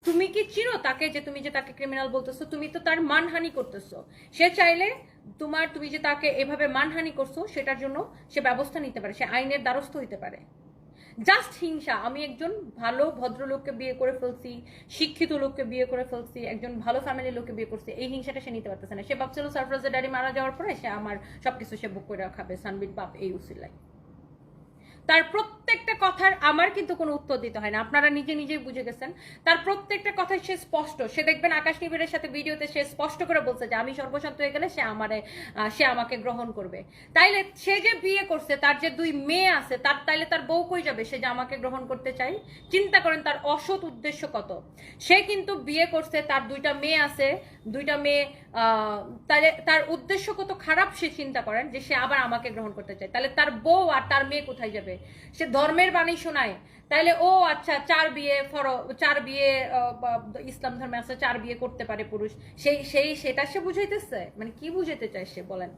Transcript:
তুমি কি চিনো তাকে, যে তুমি যে তাকে ক্রিমিনাল বলতেছো? তুমি তো তার মানহানি করতেছো। সে চাইলে তুমি যে তাকে এভাবে মানহানি করছো সেটার জন্য সে ব্যবস্থা নিতে পারে, সে আইনের দ্বারস্থ হইতে পারে। জাস্ট হিংসা। আমি একজন ভালো ভদ্রলোককে বিয়ে করে ফেলছি, শিক্ষিত লোককে বিয়ে করে ফেলছি, একজন ভালো ফ্যামিলির লোককে বিয়ে করছি, এই হিংসাটা সে নিতে পারতেছে না। সে ভাবছিল সারফরাজের ড্যাডি মারা যাওয়ার পরে সে আমার সবকিছু সে বুক করে রাখাবে, সানবির বাপ এই উসিলাই। তার প্রত্যেকটা কথার আমার কিন্তু কোনো উত্তর দিতে হয় না, আপনারা নিজে নিজেই বুঝে গেছেন। তার প্রত্যেকটা কথাই সে স্পষ্ট। সে দেখবেন আকাশ নিবিড়ের সাথে ভিডিওতে সে স্পষ্ট করে বলছে যে আমি সর্বশান্ত হয়ে গেলে সে আমাকে গ্রহণ করবে। তাইলে সে যে বিয়ে করছে, তার যে 2 মেয়ে আছে, তাইলে তার বউ কই যাবে সে যে আমাকে গ্রহণ করতে চাই? চিন্তা করেন তার অসৎ উদ্দেশ্য কত। সে কিন্তু বিয়ে করছে, তার 2টা মেয়ে আছে, 2টা মেয়ে, তাহলে তার উদ্দেশ্য কত খারাপ সে চিন্তা করেন, যে সে আবার আমাকে গ্রহণ করতে চায়। তাহলে তার বউ আর তার মেয়ে কোথায় যাবে? সে ধর্মের বাণী শোনায়। তাইলে ও আচ্ছা 4 বিয়ে, ইসলাম ধর্মে আছে 4 বিয়ে করতে পারে পুরুষ, সেটা সে বুঝাইতেছে? মানে কি বুঝাইতে চায় সে, বলেন?